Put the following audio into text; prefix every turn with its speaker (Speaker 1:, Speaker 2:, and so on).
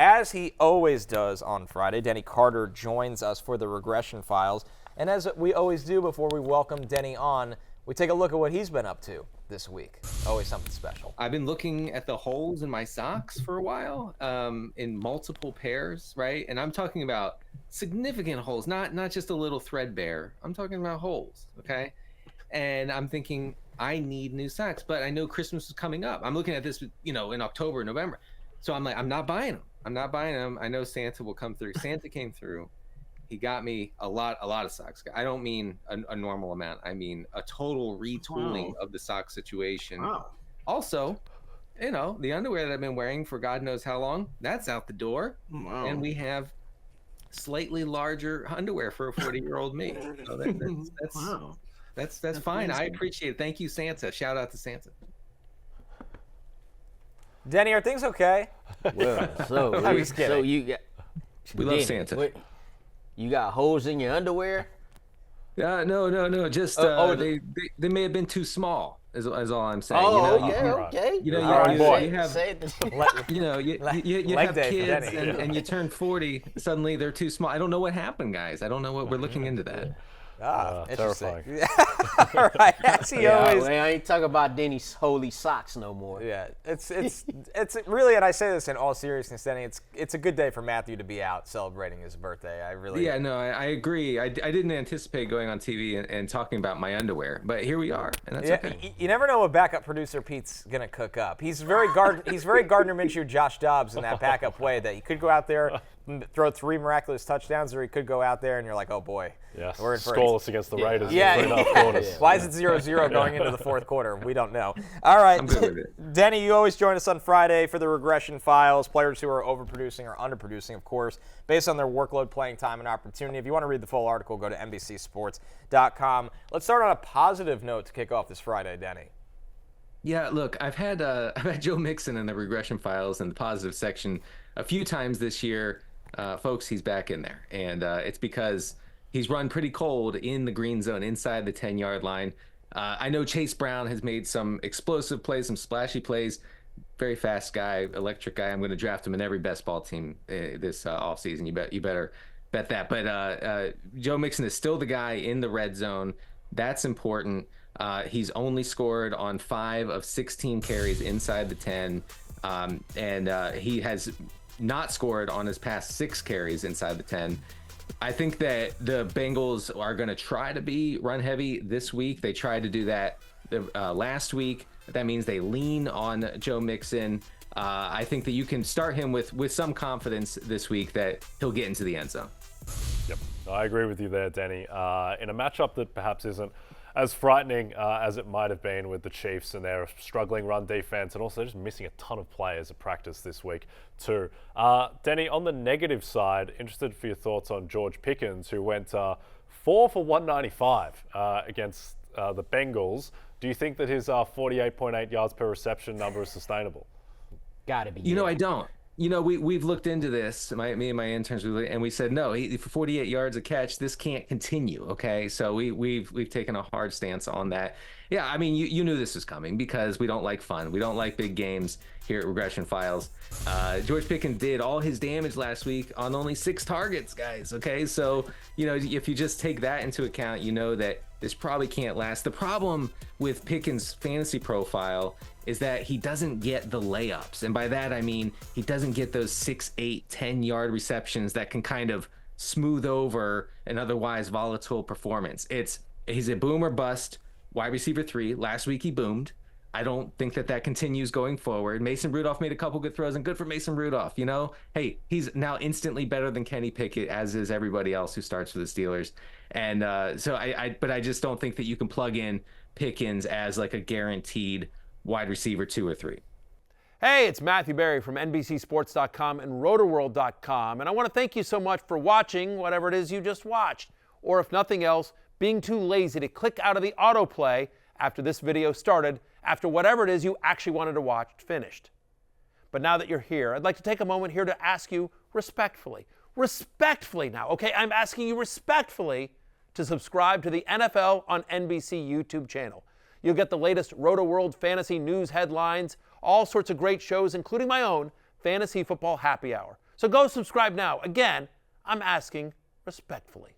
Speaker 1: As he always does on Friday, Denny Carter joins us for the Regression Files. And as we always do before we welcome Denny on, we take a look at what he's been up to this week. Always something special.
Speaker 2: I've been looking at the holes in my socks for a while, in multiple pairs, right? And I'm talking about significant holes, not just a little threadbare. I'm talking about holes, okay? And I'm thinking, I need new socks, but I know Christmas is coming up. I'm looking at this, in October, November. So I'm like, I'm not buying them. I know Santa will come through. Santa came through. He got me a lot of socks. I don't mean a normal amount. I mean a total retooling of the sock situation. Wow. Also, the underwear that I've been wearing for God knows how long, that's out the door. Wow. And we have slightly larger underwear for a 40-year-old me. So that's wow. That's fine. Amazing. I appreciate it. Thank you, Santa. Shout out to Santa.
Speaker 1: Denny, are things okay?
Speaker 3: Well,
Speaker 1: I'm just kidding.
Speaker 3: So you got.
Speaker 2: We love Santa.
Speaker 3: You got holes in your underwear?
Speaker 2: No. Just they may have been too small. Is all I'm saying.
Speaker 3: Okay.
Speaker 2: You have kids and you turn 40. Suddenly they're too small. I don't know what happened, guys. I don't know what we're looking into that.
Speaker 1: Interesting. All right, as he always.
Speaker 3: I ain't talking about Denny's holy socks no more.
Speaker 1: Yeah, it's really, and I say this in all seriousness, Denny. It's a good day for Matthew to be out celebrating his birthday.
Speaker 2: I agree. I didn't anticipate going on TV and talking about my underwear, but here we are, and that's okay.
Speaker 1: You never know what backup producer Pete's gonna cook up. He's very Gardner Minshew, Josh Dobbs in that backup way that he could go out there, throw 3 miraculous touchdowns, or he could go out there and you're like, oh boy.
Speaker 4: Yes,
Speaker 1: we're in for
Speaker 4: scoreless against the Raiders.
Speaker 1: Why is it 0-0 going into the fourth quarter? We don't know. All right,
Speaker 2: I'm good with it.
Speaker 1: Denny, you always join us on Friday for the Regression Files. Players who are overproducing or underproducing, of course, based on their workload, playing time, and opportunity. If you want to read the full article, go to NBCSports.com. Let's start on a positive note to kick off this Friday, Denny.
Speaker 2: Yeah, look, I've had Joe Mixon in the Regression Files in the positive section a few times this year. Folks, he's back in there, and it's because he's run pretty cold in the green zone inside the 10-yard line. I know Chase Brown has made some explosive plays, some splashy plays. Very fast guy, electric guy. I'm going to draft him in every best ball team this offseason. You better bet that. But Joe Mixon is still the guy in the red zone. That's important. He's only scored on 5 of 16 carries inside the 10, and he has not scored on his past 6 carries inside the 10. I think that the Bengals are going to try to be run heavy this week. They tried to do that last week. That means they lean on Joe Mixon. I think that you can start him with some confidence this week that he'll get into the end zone.
Speaker 4: Yep, I agree with you there, Denny. In a matchup that perhaps isn't as frightening as it might have been with the Chiefs and their struggling run defense, and also just missing a ton of players at practice this week too. Denny, on the negative side, interested for your thoughts on George Pickens, who went 4 for 195 against the Bengals. Do you think that his 48.8 yards per reception number is sustainable?
Speaker 3: Gotta be.
Speaker 2: I don't. We've looked into this, me and my interns, and we said, no, for 48 yards a catch, this can't continue, okay? So we've taken a hard stance on that. Yeah, I mean, you knew this was coming because we don't like fun. We don't like big games here at Regression Files. George Pickens did all his damage last week on only 6 targets, guys, okay? So, if you just take that into account, you know that this probably can't last. The problem with Pickens' fantasy profile is that he doesn't get the layups. And by that, I mean, he doesn't get those 6, 8, 10-yard receptions that can kind of smooth over an otherwise volatile performance. He's a boom or bust wide receiver 3. Last week he boomed. I don't think that continues going forward. Mason Rudolph made a couple good throws, and good for Mason Rudolph. Hey, he's now instantly better than Kenny Pickett, as is everybody else who starts for the Steelers. And but I just don't think that you can plug in Pickens as like a guaranteed wide receiver 2 or 3.
Speaker 5: Hey, it's Matthew Berry from NBCSports.com and Rotoworld.com, and I want to thank you so much for watching whatever it is you just watched, or if nothing else, being too lazy to click out of the autoplay after this video started, after whatever it is you actually wanted to watch finished. But now that you're here, I'd like to take a moment here to ask you respectfully now, okay? I'm asking you respectfully to subscribe to the NFL on NBC YouTube channel. You'll get the latest Roto-World fantasy news headlines, all sorts of great shows, including my own Fantasy Football Happy Hour. So go subscribe now. Again, I'm asking respectfully.